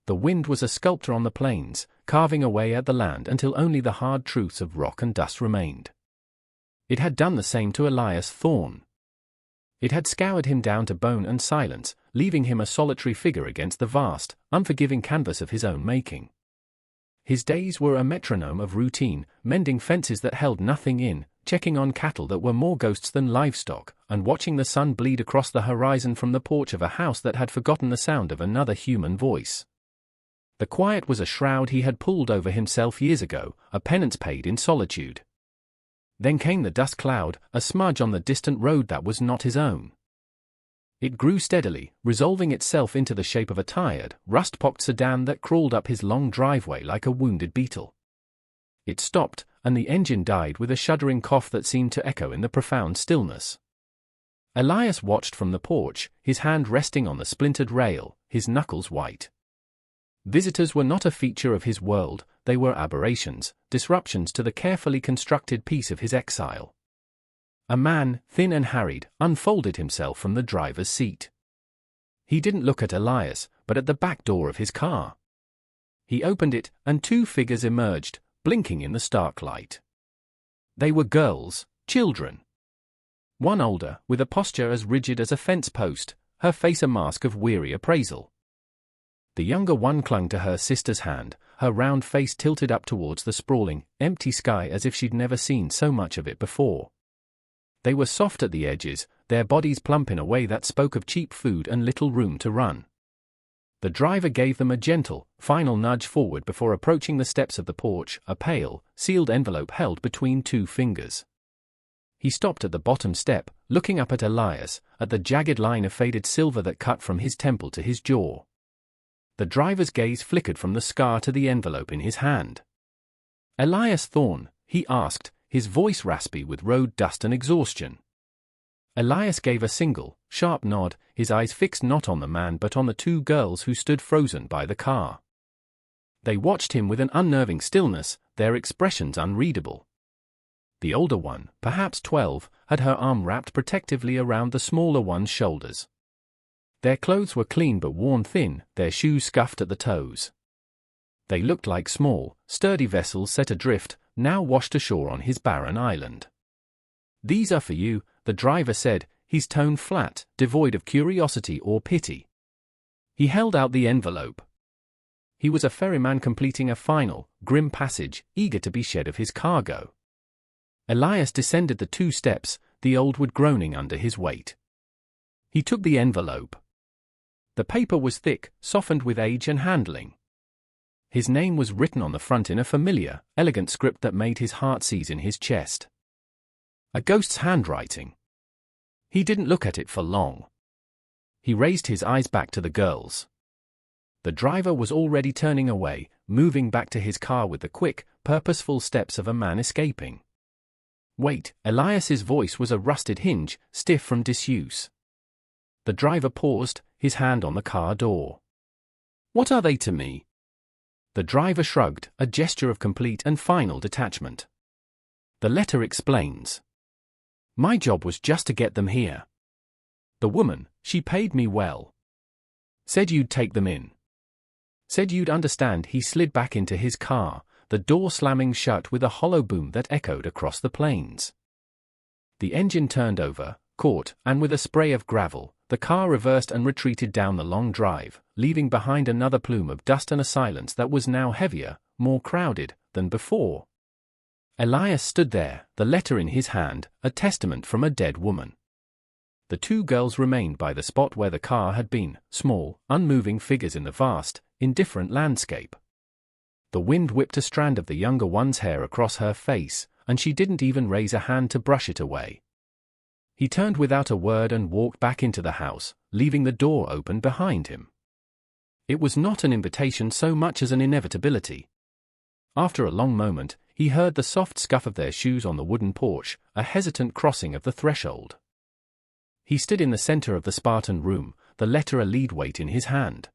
The wind was a sculptor on the plains, carving away at the land until only the hard truths of rock and dust remained. It had done the same to Elias Thorne. It had scoured him down to bone and silence, leaving him a solitary figure against the vast, unforgiving canvas of his own making. His days were a metronome of routine, mending fences that held nothing in, checking on cattle that were more ghosts than livestock, and watching the sun bleed across the horizon from the porch of a house that had forgotten the sound of another human voice. The quiet was a shroud he had pulled over himself years ago, a penance paid in solitude. Then came the dust cloud, a smudge on the distant road that was not his own. It grew steadily, resolving itself into the shape of a tired, rust-pocked sedan that crawled up his long driveway like a wounded beetle. It stopped, and the engine died with a shuddering cough that seemed to echo in the profound stillness. Elias watched from the porch, his hand resting on the splintered rail, his knuckles white. Visitors were not a feature of his world, they were aberrations, disruptions to the carefully constructed peace of his exile. A man, thin and harried, unfolded himself from the driver's seat. He didn't look at Elias, but at the back door of his car. He opened it, and two figures emerged, blinking in the stark light. They were girls, children. One older, with a posture as rigid as a fence post, her face a mask of weary appraisal. The younger one clung to her sister's hand, her round face tilted up towards the sprawling, empty sky as if she'd never seen so much of it before. They were soft at the edges, their bodies plump in a way that spoke of cheap food and little room to run. The driver gave them a gentle, final nudge forward before approaching the steps of the porch, a pale, sealed envelope held between two fingers. He stopped at the bottom step, looking up at Elias, at the jagged line of faded silver that cut from his temple to his jaw. The driver's gaze flickered from the scar to the envelope in his hand. "Elias Thorne?" he asked, his voice raspy with road dust and exhaustion. Elias gave a single, sharp nod, his eyes fixed not on the man but on the two girls who stood frozen by the car. They watched him with an unnerving stillness, their expressions unreadable. The older one, perhaps 12, had her arm wrapped protectively around the smaller one's shoulders. Their clothes were clean but worn thin, their shoes scuffed at the toes. They looked like small, sturdy vessels set adrift, now washed ashore on his barren island. "These are for you," the driver said, his tone flat, devoid of curiosity or pity. He held out the envelope. He was a ferryman completing a final, grim passage, eager to be shed of his cargo. Elias descended the 2 steps, the old wood groaning under his weight. He took the envelope. The paper was thick, softened with age and handling. His name was written on the front in a familiar, elegant script that made his heart seize in his chest. A ghost's handwriting. He didn't look at it for long. He raised his eyes back to the girls. The driver was already turning away, moving back to his car with the quick, purposeful steps of a man escaping. "Wait," Elias's voice was a rusted hinge, stiff from disuse. The driver paused, his hand on the car door. "What are they to me?" The driver shrugged, a gesture of complete and final detachment. "The letter explains. My job was just to get them here. The woman, she paid me well. Said you'd take them in. Said you'd understand." He slid back into his car, the door slamming shut with a hollow boom that echoed across the plains. The engine turned over, caught, and with a spray of gravel, the car reversed and retreated down the long drive, leaving behind another plume of dust and a silence that was now heavier, more crowded, than before. Elias stood there, the letter in his hand, a testament from a dead woman. The two girls remained by the spot where the car had been, small, unmoving figures in the vast, indifferent landscape. The wind whipped a strand of the younger one's hair across her face, and she didn't even raise a hand to brush it away. He turned without a word and walked back into the house, leaving the door open behind him. It was not an invitation so much as an inevitability. After a long moment, he heard the soft scuff of their shoes on the wooden porch, a hesitant crossing of the threshold. He stood in the center of the Spartan room, the letter a lead weight in his hand.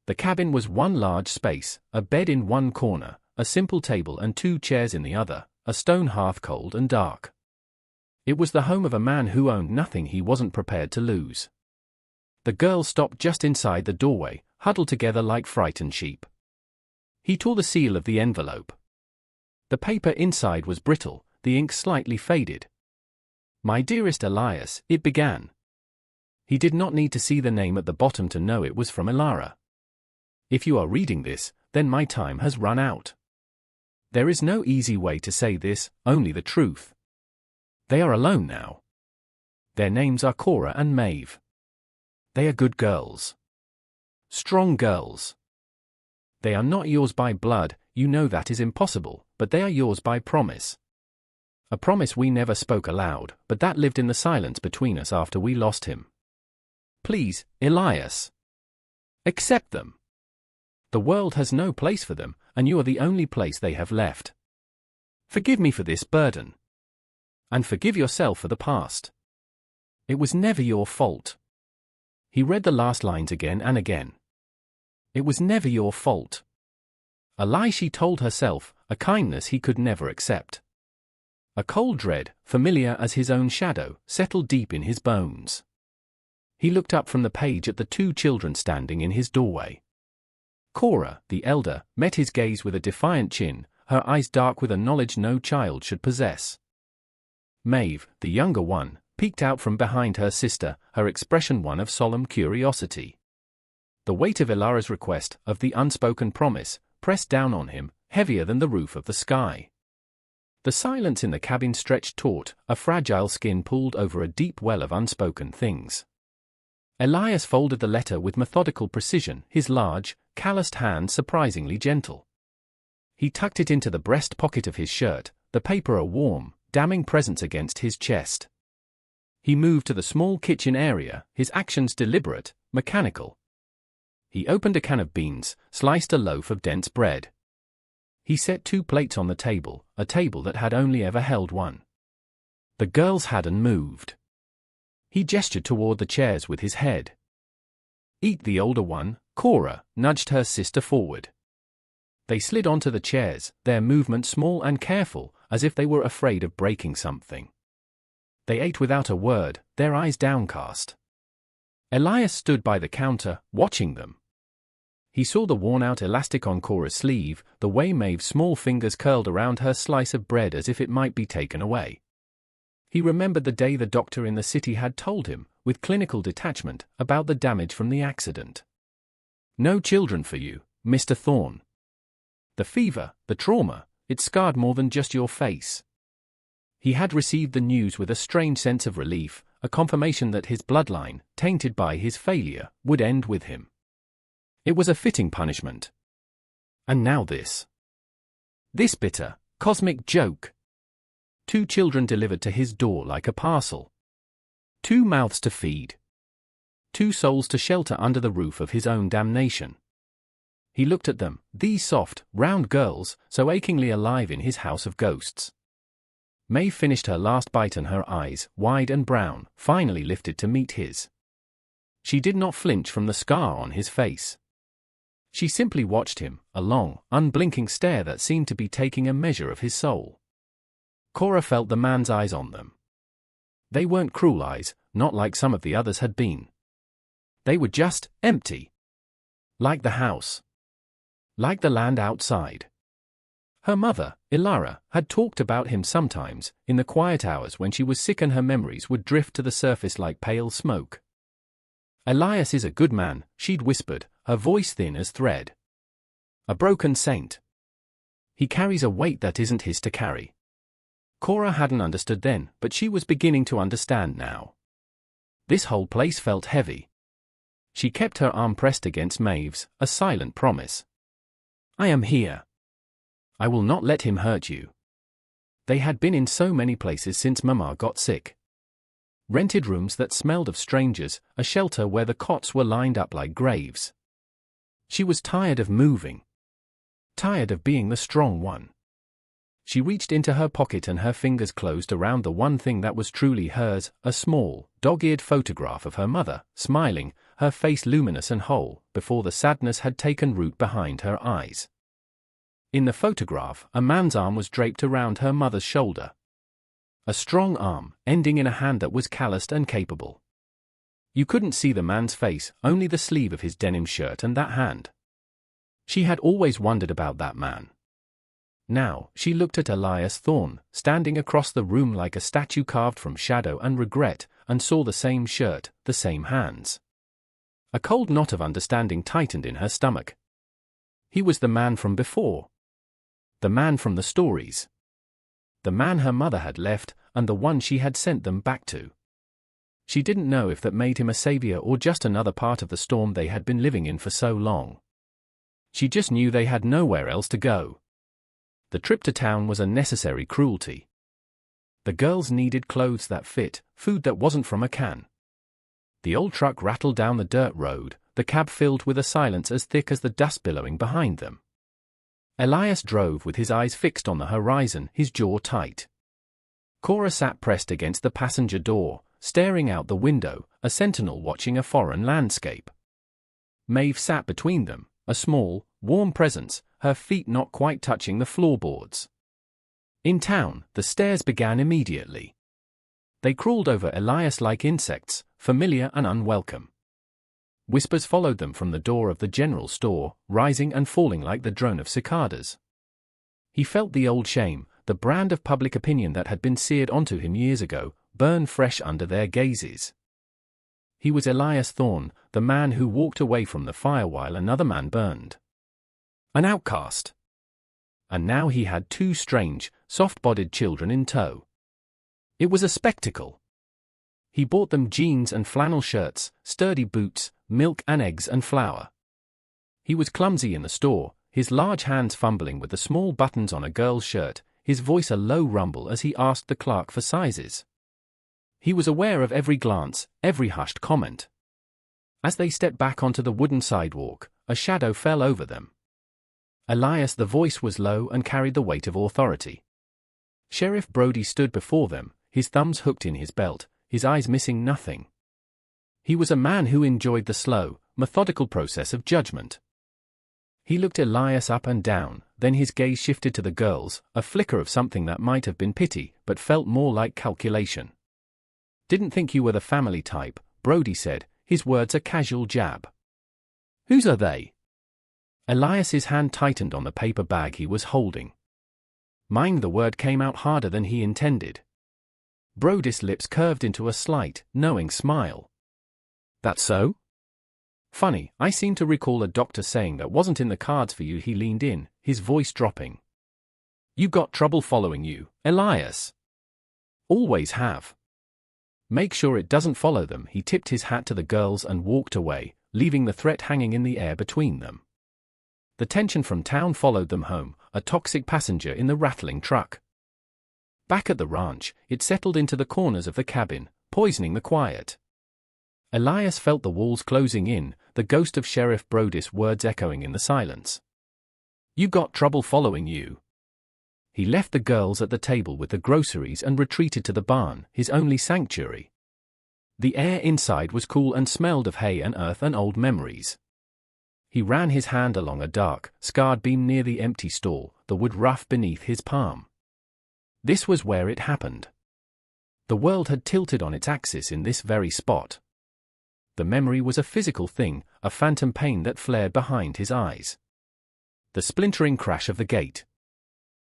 The cabin was one large space, a bed in one corner, a simple table and 2 chairs in the other, a stone hearth cold and dark. It was the home of a man who owned nothing he wasn't prepared to lose. The girls stopped just inside the doorway, huddled together like frightened sheep. He tore the seal of the envelope. The paper inside was brittle, the ink slightly faded. "My dearest Elias," it began. He did not need to see the name at the bottom to know it was from Elara. "If you are reading this, then my time has run out. There is no easy way to say this, only the truth. They are alone now. Their names are Cora and Maeve. They are good girls. Strong girls. They are not yours by blood, you know that is impossible, but they are yours by promise. A promise we never spoke aloud, but that lived in the silence between us after we lost him. Please, Elias. Accept them. The world has no place for them, and you are the only place they have left. Forgive me for this burden. And forgive yourself for the past. It was never your fault." He read the last lines again and again. It was never your fault. A lie she told herself, a kindness he could never accept. A cold dread, familiar as his own shadow, settled deep in his bones. He looked up from the page at the two children standing in his doorway. Cora, the elder, met his gaze with a defiant chin, her eyes dark with a knowledge no child should possess. Maeve, the younger one, peeked out from behind her sister, her expression one of solemn curiosity. The weight of Elara's request, of the unspoken promise, pressed down on him, heavier than the roof of the sky. The silence in the cabin stretched taut, a fragile skin pulled over a deep well of unspoken things. Elias folded the letter with methodical precision, his large, calloused hand surprisingly gentle. He tucked it into the breast pocket of his shirt, the paper a warm, damning presence against his chest. He moved to the small kitchen area, his actions deliberate, mechanical. He opened a can of beans, sliced a loaf of dense bread. He set 2 plates on the table, a table that had only ever held one. The girls hadn't moved. He gestured toward the chairs with his head. "Eat." The older one, Cora, nudged her sister forward. They slid onto the chairs, their movement small and careful, as if they were afraid of breaking something. They ate without a word, their eyes downcast. Elias stood by the counter, watching them. He saw the worn-out elastic on Cora's sleeve, the way Maeve's small fingers curled around her slice of bread as if it might be taken away. He remembered the day the doctor in the city had told him, with clinical detachment, about the damage from the accident. "No children for you, Mr. Thorne. The fever, the trauma, it scarred more than just your face." He had received the news with a strange sense of relief, a confirmation that his bloodline, tainted by his failure, would end with him. It was a fitting punishment. And now this. This bitter, cosmic joke. 2 children delivered to his door like a parcel. 2 mouths to feed. 2 souls to shelter under the roof of his own damnation. He looked at them, these soft, round girls, so achingly alive in his house of ghosts. Maeve finished her last bite and her eyes, wide and brown, finally lifted to meet his. She did not flinch from the scar on his face. She simply watched him, a long, unblinking stare that seemed to be taking a measure of his soul. Cora felt the man's eyes on them. They weren't cruel eyes, not like some of the others had been. They were just empty. Like the house. Like the land outside. Her mother, Elara, had talked about him sometimes, in the quiet hours when she was sick and her memories would drift to the surface like pale smoke. "Elias is a good man," she'd whispered, her voice thin as thread. "A broken saint. He carries a weight that isn't his to carry." Cora hadn't understood then, but she was beginning to understand now. This whole place felt heavy. She kept her arm pressed against Maeve's, a silent promise. "I am here. I will not let him hurt you." They had been in so many places since Mama got sick. Rented rooms that smelled of strangers, a shelter where the cots were lined up like graves. She was tired of moving. Tired of being the strong one. She reached into her pocket and her fingers closed around the one thing that was truly hers, a small, dog-eared photograph of her mother, smiling, her face luminous and whole, before the sadness had taken root behind her eyes. In the photograph, a man's arm was draped around her mother's shoulder. A strong arm, ending in a hand that was calloused and capable. You couldn't see the man's face, only the sleeve of his denim shirt and that hand. She had always wondered about that man. Now, she looked at Elias Thorne, standing across the room like a statue carved from shadow and regret, and saw the same shirt, the same hands. A cold knot of understanding tightened in her stomach. He was the man from before. The man from the stories. The man her mother had left, and the one she had sent them back to. She didn't know if that made him a savior or just another part of the storm they had been living in for so long. She just knew they had nowhere else to go. The trip to town was a necessary cruelty. The girls needed clothes that fit, food that wasn't from a can. The old truck rattled down the dirt road, the cab filled with a silence as thick as the dust billowing behind them. Elias drove with his eyes fixed on the horizon, his jaw tight. Cora sat pressed against the passenger door, staring out the window, a sentinel watching a foreign landscape. Maeve sat between them, a small, warm presence, her feet not quite touching the floorboards. In town, the stares began immediately. They crawled over Elias like insects, familiar and unwelcome. Whispers followed them from the door of the general store, rising and falling like the drone of cicadas. He felt the old shame, the brand of public opinion that had been seared onto him years ago, burn fresh under their gazes. He was Elias Thorne, the man who walked away from the fire while another man burned. An outcast. And now he had two strange, soft-bodied children in tow. It was a spectacle. He bought them jeans and flannel shirts, sturdy boots, milk and eggs and flour. He was clumsy in the store, his large hands fumbling with the small buttons on a girl's shirt, his voice a low rumble as he asked the clerk for sizes. He was aware of every glance, every hushed comment. As they stepped back onto the wooden sidewalk, a shadow fell over them. Elias, the voice was low and carried the weight of authority. Sheriff Brody stood before them, his thumbs hooked in his belt, his eyes missing nothing. He was a man who enjoyed the slow, methodical process of judgment. He looked Elias up and down, then his gaze shifted to the girls, a flicker of something that might have been pity, but felt more like calculation. "Didn't think you were the family type," Brody said, his words a casual jab. "Whose are they?" Elias's hand tightened on the paper bag he was holding. "Mine." The word came out harder than he intended. Brody's lips curved into a slight, knowing smile. "That so? Funny, I seem to recall a doctor saying that wasn't in the cards for you." He leaned in, his voice dropping. "You got trouble following you, Elias. Always have. Make sure it doesn't follow them." He tipped his hat to the girls and walked away, leaving the threat hanging in the air between them. The tension from town followed them home, a toxic passenger in the rattling truck. Back at the ranch, it settled into the corners of the cabin, poisoning the quiet. Elias felt the walls closing in, the ghost of Sheriff Brody's words echoing in the silence. "You got trouble following you." He left the girls at the table with the groceries and retreated to the barn, his only sanctuary. The air inside was cool and smelled of hay and earth and old memories. He ran his hand along a dark, scarred beam near the empty stall, the wood rough beneath his palm. This was where it happened. The world had tilted on its axis in this very spot. The memory was a physical thing, a phantom pain that flared behind his eyes. The splintering crash of the gate.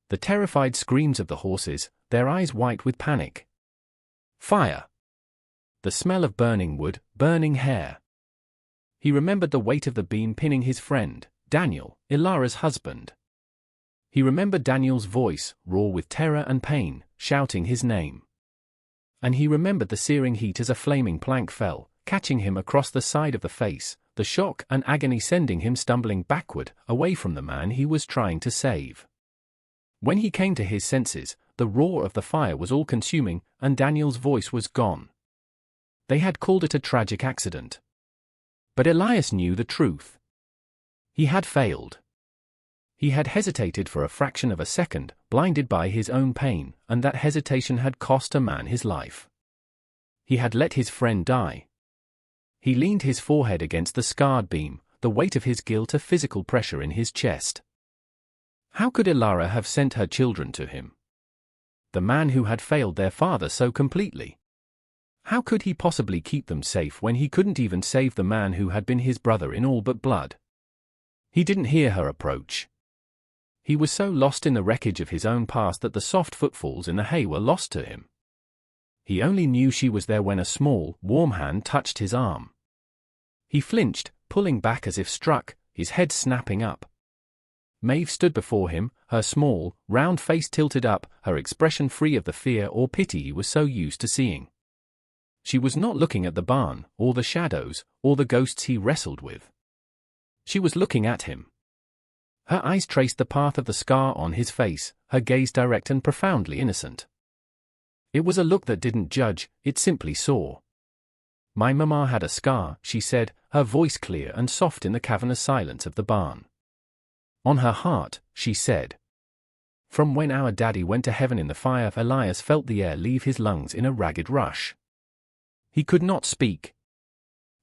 The terrified screams of the horses, their eyes white with panic. Fire. The smell of burning wood, burning hair. He remembered the weight of the beam pinning his friend, Daniel, Ilara's husband. He remembered Daniel's voice, raw with terror and pain, shouting his name. And he remembered the searing heat as a flaming plank fell, catching him across the side of the face, the shock and agony sending him stumbling backward, away from the man he was trying to save. When he came to his senses, the roar of the fire was all-consuming, and Daniel's voice was gone. They had called it a tragic accident. But Elias knew the truth. He had failed. He had hesitated for a fraction of a second, blinded by his own pain, and that hesitation had cost a man his life. He had let his friend die. He leaned his forehead against the scarred beam, the weight of his guilt a physical pressure in his chest. How could Ilara have sent her children to him? The man who had failed their father so completely. How could he possibly keep them safe when he couldn't even save the man who had been his brother in all but blood? He didn't hear her approach. He was so lost in the wreckage of his own past that the soft footfalls in the hay were lost to him. He only knew she was there when a small, warm hand touched his arm. He flinched, pulling back as if struck, his head snapping up. Maeve stood before him, her small, round face tilted up, her expression free of the fear or pity he was so used to seeing. She was not looking at the barn, or the shadows, or the ghosts he wrestled with. She was looking at him. Her eyes traced the path of the scar on his face, her gaze direct and profoundly innocent. It was a look that didn't judge, it simply saw. "My mama had a scar," she said, her voice clear and soft in the cavernous silence of the barn. "On her heart," she said. From when our daddy went to heaven in the fire, Elias felt the air leave his lungs in a ragged rush. He could not speak.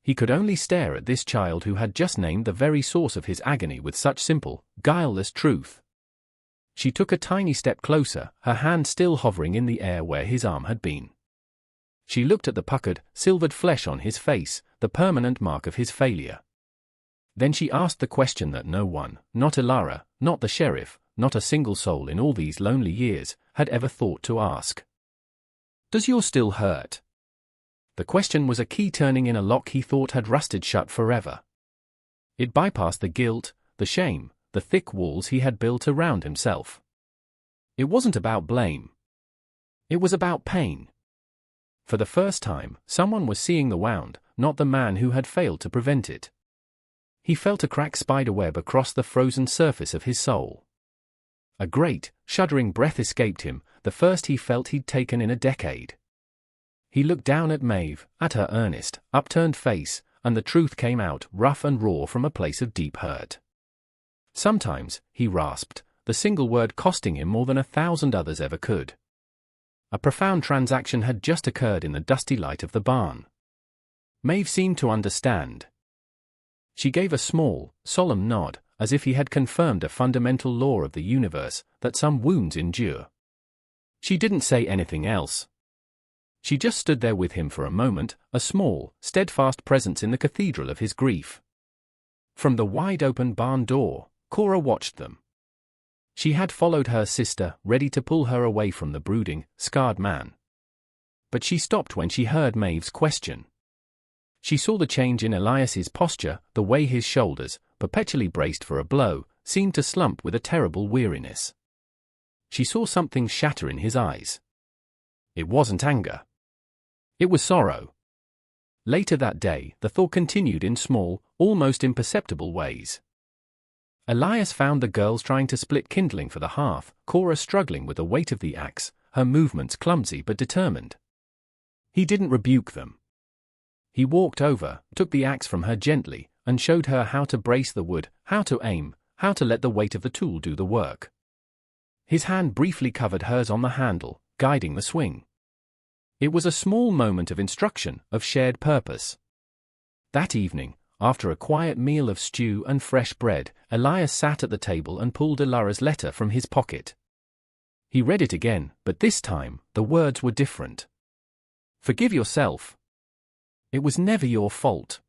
He could only stare at this child who had just named the very source of his agony with such simple, guileless truth. She took a tiny step closer, her hand still hovering in the air where his arm had been. She looked at the puckered, silvered flesh on his face, the permanent mark of his failure. Then she asked the question that no one, not Elara, not the sheriff, not a single soul in all these lonely years, had ever thought to ask. "Does yours still hurt?" The question was a key turning in a lock he thought had rusted shut forever. It bypassed the guilt, the shame, the thick walls he had built around himself. It wasn't about blame. It was about pain. For the first time, someone was seeing the wound, not the man who had failed to prevent it. He felt a cracked spiderweb across the frozen surface of his soul. A great, shuddering breath escaped him, the first he felt he'd taken in a decade. He looked down at Maeve, at her earnest, upturned face, and the truth came out, rough and raw from a place of deep hurt. "Sometimes," he rasped, the single word costing him more than 1,000 others ever could. A profound transaction had just occurred in the dusty light of the barn. Maeve seemed to understand. She gave a small, solemn nod, as if he had confirmed a fundamental law of the universe, that some wounds endure. She didn't say anything else. She just stood there with him for a moment, a small, steadfast presence in the cathedral of his grief. From the wide-open barn door, Cora watched them. She had followed her sister, ready to pull her away from the brooding, scarred man. But she stopped when she heard Maeve's question. She saw the change in Elias's posture, the way his shoulders, perpetually braced for a blow, seemed to slump with a terrible weariness. She saw something shatter in his eyes. It wasn't anger. It was sorrow. Later that day, the thaw continued in small, almost imperceptible ways. Elias found the girls trying to split kindling for the hearth, Cora struggling with the weight of the axe, her movements clumsy but determined. He didn't rebuke them. He walked over, took the axe from her gently, and showed her how to brace the wood, how to aim, how to let the weight of the tool do the work. His hand briefly covered hers on the handle, guiding the swing. It was a small moment of instruction, of shared purpose. That evening, after a quiet meal of stew and fresh bread, Elias sat at the table and pulled Elara's letter from his pocket. He read it again, but this time, the words were different. "Forgive yourself. It was never your fault."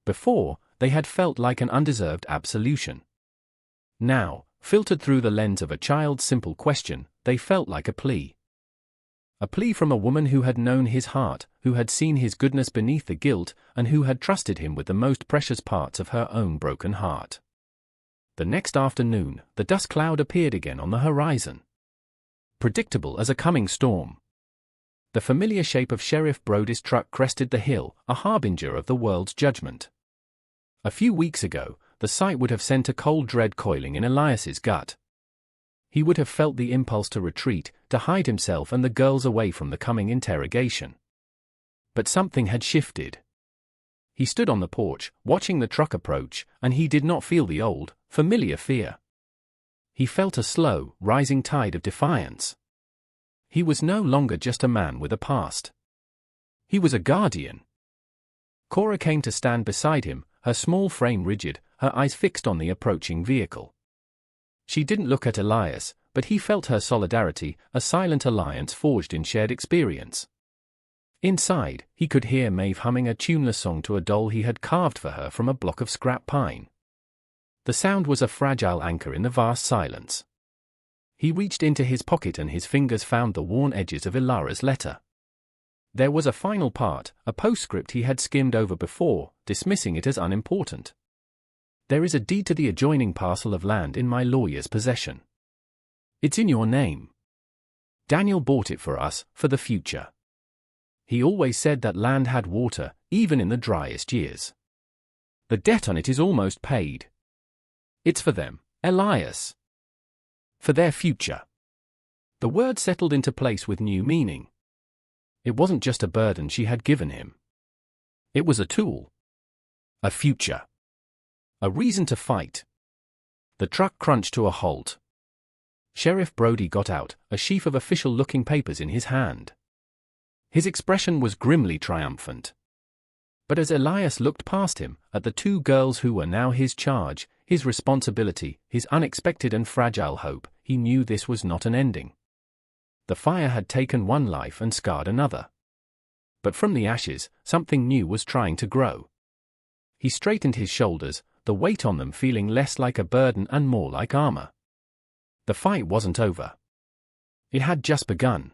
Before, they had felt like an undeserved absolution. Now, filtered through the lens of a child's simple question, they felt like a plea. A plea from a woman who had known his heart, who had seen his goodness beneath the guilt, and who had trusted him with the most precious parts of her own broken heart. The next afternoon, the dust cloud appeared again on the horizon. Predictable as a coming storm. The familiar shape of Sheriff Brody's truck crested the hill, a harbinger of the world's judgment. A few weeks ago, the sight would have sent a cold dread coiling in Elias's gut. He would have felt the impulse to retreat, to hide himself and the girls away from the coming interrogation. But something had shifted. He stood on the porch, watching the truck approach, and he did not feel the old, familiar fear. He felt a slow, rising tide of defiance. He was no longer just a man with a past. He was a guardian. Cora came to stand beside him, her small frame rigid, her eyes fixed on the approaching vehicle. She didn't look at Elias, but he felt her solidarity, a silent alliance forged in shared experience. Inside, he could hear Maeve humming a tuneless song to a doll he had carved for her from a block of scrap pine. The sound was a fragile anchor in the vast silence. He reached into his pocket and his fingers found the worn edges of Ilara's letter. There was a final part, a postscript he had skimmed over before, dismissing it as unimportant. There is a deed to the adjoining parcel of land in my lawyer's possession. It's in your name. Daniel bought it for us, for the future. He always said that land had water, even in the driest years. The debt on it is almost paid. It's for them, Elias. For their future. The word settled into place with new meaning. It wasn't just a burden she had given him. It was a tool. A future. A reason to fight. The truck crunched to a halt. Sheriff Brody got out, a sheaf of official-looking papers in his hand. His expression was grimly triumphant. But as Elias looked past him, at the two girls who were now his charge, his responsibility, his unexpected and fragile hope, he knew this was not an ending. The fire had taken one life and scarred another. But from the ashes, something new was trying to grow. He straightened his shoulders, the weight on them feeling less like a burden and more like armor. The fight wasn't over. It had just begun.